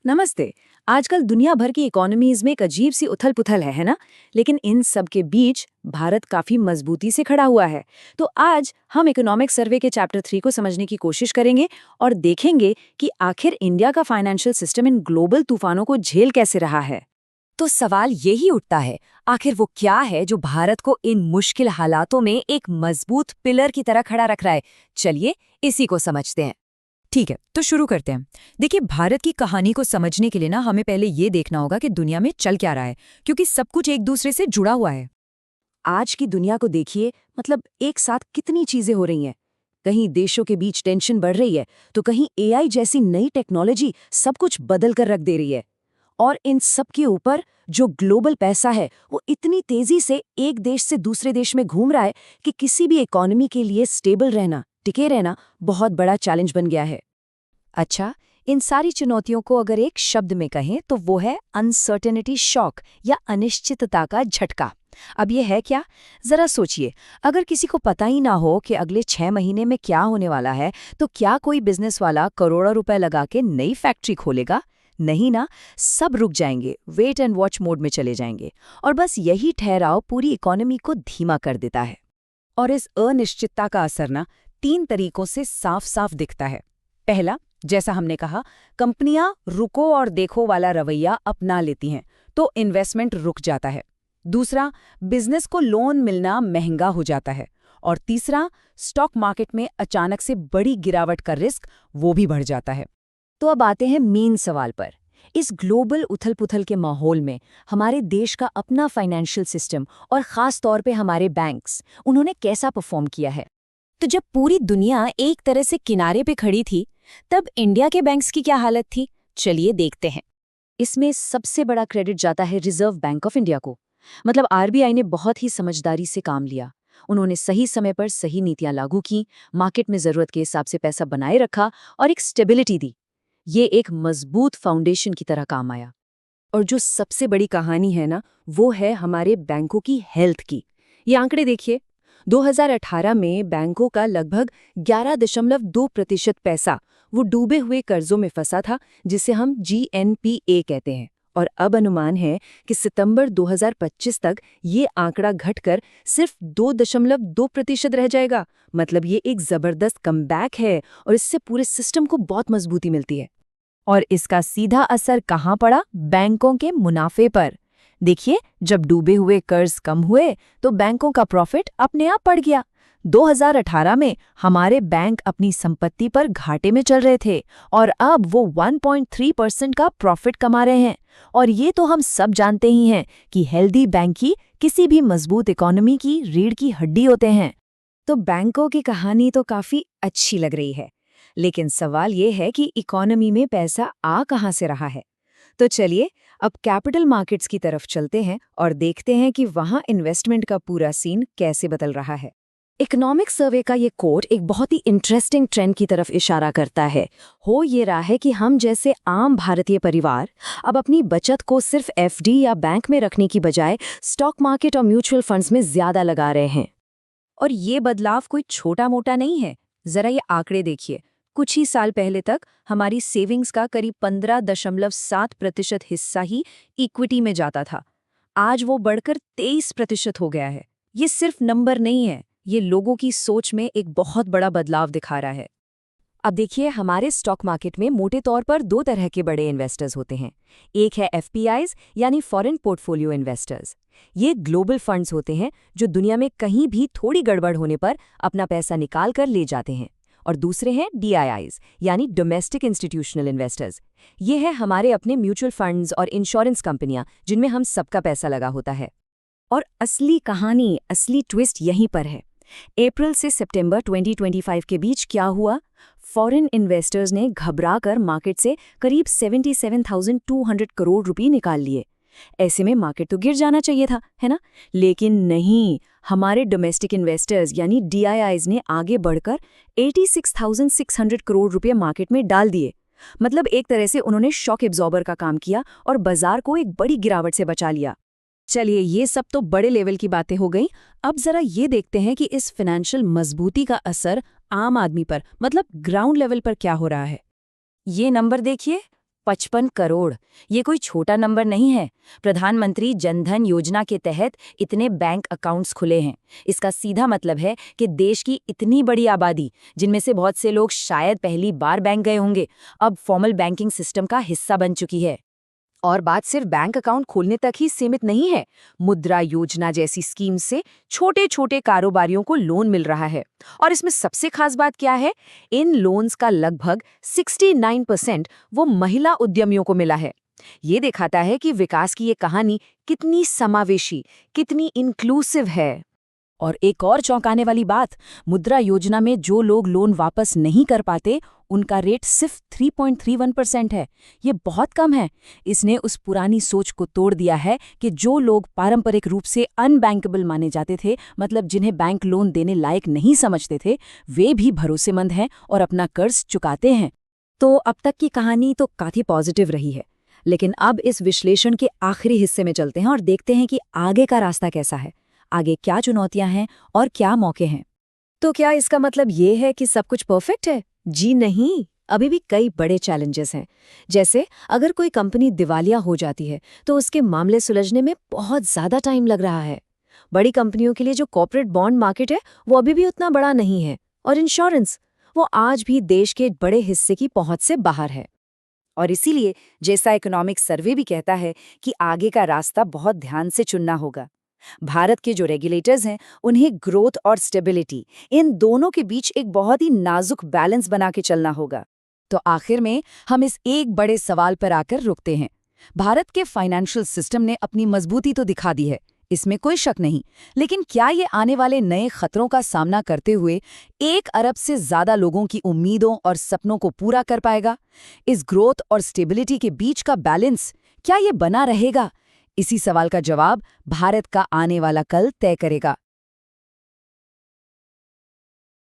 नमस्ते। आजकल दुनिया भर की इकोनॉमीज में एक अजीब सी उथल-पुथल है ना? लेकिन इन सब के बीच भारत काफी मजबूती से खड़ा हुआ है। तो आज हम इकोनॉमिक सर्वे के चैप्टर 3 को समझने की कोशिश करेंगे और देखेंगे कि आखिर इंडिया का फाइनेंशियल सिस्टम इन ग्लोबल तूफानों को झेल कैसे रहा है। तो सवाल यही उठता है, आखिर वो क्या है जो भारत को इन मुश्किल हालातों में एक मजबूत पिलर की तरह खड़ा रख रहा है। चलिए इसी को समझते हैं। ठीक है, तो शुरू करते हैं। देखिए, भारत की कहानी को समझने के लिए ना हमें पहले ये देखना होगा कि दुनिया में चल क्या रहा है, क्योंकि सब कुछ एक दूसरे से जुड़ा हुआ है। आज की दुनिया को देखिए, मतलब एक साथ कितनी चीजें हो रही हैं। कहीं देशों के बीच टेंशन बढ़ रही है, तो कहीं एआई जैसी नई टेक्नोलॉजी सब कुछ बदल कर रख दे रही है। और इन सब के ऊपर जो ग्लोबल पैसा है वो इतनी तेजी से एक देश से दूसरे देश में घूम रहा है कि किसी भी इकोनॉमी के लिए स्टेबल रहना, टिके रहना बहुत बड़ा चैलेंज बन गया है। अच्छा, इन सारी चुनौतियों को अगर एक शब्द में कहें तो वो है अनसर्टेनिटी शॉक या अनिश्चितता का झटका। अब ये है क्या? जरा सोचिए, अगर किसी को पता ही ना हो कि अगले 6 महीने में क्या होने वाला है, तो क्या कोई बिजनेस वाला करोड़ों रुपए लगा के नई फैक्ट्री खोलेगा? नहीं ना। सब रुक जाएंगे, वेट एंड वॉच मोड में चले जाएंगे। और बस यही ठहराव पूरी इकोनॉमी को धीमा कर देता है। और इस अनिश्चितता का असर ना 3 तरीकों से साफ साफ दिखता है। पहला, जैसा हमने कहा, कंपनियां रुको और देखो वाला रवैया अपना लेती हैं, तो इन्वेस्टमेंट रुक जाता है। दूसरा, बिजनेस को लोन मिलना महंगा हो जाता है। और तीसरा, स्टॉक मार्केट में अचानक से बड़ी गिरावट का रिस्क वो भी बढ़ जाता है। तो अब आते हैं मेन सवाल पर। इस ग्लोबल उथल-पुथल के माहौल में हमारे देश का अपना फाइनेंशियल सिस्टम और खास तौर पे हमारे बैंक्स, उन्होंने कैसा परफॉर्म किया है? तो जब पूरी दुनिया एक तरह से किनारे पे खड़ी थी, तब इंडिया के बैंक्स की क्या हालत थी? चलिए देखते हैं। इसमें सबसे बड़ा क्रेडिट जाता है रिजर्व बैंक ऑफ इंडिया को। मतलब आरबीआई ने बहुत ही समझदारी से काम लिया। उन्होंने सही समय पर सही नीतियां लागू की, मार्केट में जरूरत के हिसाब से पैसा बनाए रखा और एक स्टेबिलिटी दी। ये एक मजबूत फाउंडेशन की तरह काम आया। और जो सबसे बड़ी कहानी है ना, वो है हमारे बैंकों की हेल्थ की। ये आंकड़े देखिए, 2018 में बैंकों का लगभग 11.2% पैसा वो डूबे हुए कर्जों में फंसा था, जिसे हम जीएनपीए कहते हैं। और अब अनुमान है कि सितंबर 2025 तक ये आंकड़ा घटकर सिर्फ 2.2% रह जाएगा। मतलब ये एक जबरदस्त कमबैक है और इससे पूरे सिस्टम को बहुत मजबूती मिलती है। और इसका सीधा असर कहाँ पड़ा? बैंकों के मुनाफे पर। देखिए, जब डूबे हुए कर्ज कम हुए तो बैंकों का प्रॉफिट अपने आप बढ़ गया। 2018 में हमारे बैंक अपनी संपत्ति पर घाटे में चल रहे थे और अब वो 1.3% का प्रॉफिट कमा रहे हैं। और ये तो हम सब जानते ही हैं कि हेल्दी बैंक ही किसी भी मजबूत इकोनॉमी की रीढ़ की हड्डी होते हैं। तो बैंकों की कहानी तो काफी अच्छी लग रही है, लेकिन सवाल ये है कि इकोनॉमी में पैसा आ कहाँ से रहा है। तो चलिए अब कैपिटल मार्केट्स की तरफ चलते हैं और देखते हैं कि वहाँ इन्वेस्टमेंट का पूरा सीन कैसे बदल रहा है। इकोनॉमिक सर्वे का ये कोड एक बहुत ही इंटरेस्टिंग ट्रेंड की तरफ इशारा करता है। हो ये रहा है कि हम जैसे आम भारतीय परिवार अब अपनी बचत को सिर्फ एफडी या बैंक में रखने की बजाय स्टॉक मार्केट और म्यूचुअल फंड्स में ज्यादा लगा रहे हैं। और ये बदलाव कोई छोटा मोटा नहीं है। जरा ये आंकड़े देखिए। कुछ ही साल पहले तक हमारी सेविंग्स का करीब 15.7% हिस्सा ही इक्विटी में जाता था। आज वो बढ़कर 23% हो गया है। ये सिर्फ नंबर नहीं है, ये लोगों की सोच में एक बहुत बड़ा बदलाव दिखा रहा है। अब देखिए, हमारे स्टॉक मार्केट में मोटे तौर पर 2 तरह के बड़े इन्वेस्टर्स होते हैं। एक है एफपीआईज यानी फॉरेन पोर्टफोलियो इन्वेस्टर्स। ये ग्लोबल फंड्स होते हैं जो दुनिया में कहीं भी थोड़ी गड़बड़ होने पर अपना पैसा निकाल कर ले जाते हैं। और दूसरे हैं डीआईआईज यानी डोमेस्टिक इंस्टीट्यूशनल इन्वेस्टर्स। ये है हमारे अपने म्यूचुअल फंड्स और इंश्योरेंस कंपनियां जिनमें हम सबका पैसा लगा होता है। और असली कहानी, असली ट्विस्ट यहीं पर है। अप्रैल से सितंबर 2025 के बीच क्या हुआ? फॉरेन इन्वेस्टर्स ने घबराकर मार्केट से करीब 77,200 करोड़ रुपए निकाल लिए। ऐसे में मार्केट तो गिर जाना चाहिए था, है ना? लेकिन नहीं, हमारे डोमेस्टिक इन्वेस्टर्स यानी डीआईआईज ने आगे बढ़कर 86,600 करोड़ रुपए मार्केट में डाल दिए। मतलब एक तरह से उन्होंने शॉक एब्जॉर्बर का काम किया और बाजार को एक बड़ी गिरावट से बचा लिया। चलिए, ये सब तो बड़े लेवल की बातें हो गई। अब जरा ये देखते हैं कि इस फाइनेंशियल मजबूती का असर आम आदमी पर, मतलब ग्राउंड लेवल पर क्या हो रहा है। ये नंबर देखिए, 55 करोड़। ये कोई छोटा नंबर नहीं है। प्रधानमंत्री जनधन योजना के तहत इतने बैंक अकाउंट्स खुले हैं। इसका सीधा मतलब है कि देश की इतनी बड़ी आबादी, जिनमें से बहुत से लोग शायद पहली बार बैंक गए होंगे, अब फॉर्मल बैंकिंग सिस्टम का हिस्सा बन चुकी है। और बात सिर्फ बैंक अकाउंट खोलने तक ही सीमित नहीं है। मुद्रा योजना जैसी स्कीम से छोटे छोटे कारोबारियों को लोन मिल रहा है। और इसमें सबसे खास बात क्या है, इन लोन्स का लगभग 69% वो महिला उद्यमियों को मिला है। ये दिखाता है कि विकास की ये कहानी कितनी समावेशी, कितनी इंक्लूसिव है। और एक और चौंकाने वाली बात, मुद्रा योजना में जो लोग लोन वापस नहीं कर पाते, उनका रेट सिर्फ 3.31% है। ये बहुत कम है। इसने उस पुरानी सोच को तोड़ दिया है कि जो लोग पारंपरिक रूप से अनबैंकेबल माने जाते थे, मतलब जिन्हें बैंक लोन देने लायक नहीं समझते थे, वे भी भरोसेमंद हैं और अपना कर्ज चुकाते हैं। तो अब तक की कहानी तो काफी पॉजिटिव रही है, लेकिन अब इस विश्लेषण के आखिरी हिस्से में चलते हैं और देखते हैं कि आगे का रास्ता कैसा है, आगे क्या चुनौतियां हैं और क्या मौके हैं। तो क्या इसका मतलब ये है कि सब कुछ परफेक्ट है? जी नहीं, अभी भी कई बड़े चैलेंजेस हैं। जैसे अगर कोई कंपनी दिवालिया हो जाती है तो उसके मामले सुलझने में बहुत ज़्यादा टाइम लग रहा है। बड़ी कंपनियों के लिए जो कॉर्पोरेट बॉन्ड मार्केट है वो अभी भी उतना बड़ा नहीं है, और इंश्योरेंस वो आज भी देश के बड़े हिस्से की पहुंच से बाहर है। और इसीलिए जैसा इकोनॉमिक सर्वे भी कहता है कि आगे का रास्ता बहुत ध्यान से चुनना होगा। भारत के जो रेगुलेटर्स हैं, उन्हें ग्रोथ और स्टेबिलिटी, इन दोनों के बीच एक बहुत ही नाजुक बैलेंस बना के चलना होगा। तो आखिर में हम इस एक बड़े सवाल पर आकर रुकते हैं। भारत के फाइनेंशियल सिस्टम ने अपनी मजबूती तो दिखा दी है, इसमें कोई शक नहीं, लेकिन क्या ये आने वाले नए खतरों का सामना करते हुए 1 अरब से ज्यादा लोगों की उम्मीदों और सपनों को पूरा कर पाएगा? इस ग्रोथ और स्टेबिलिटी के बीच का बैलेंस क्या ये बना रहेगा? इसी सवाल का जवाब भारत का आने वाला कल तय करेगा।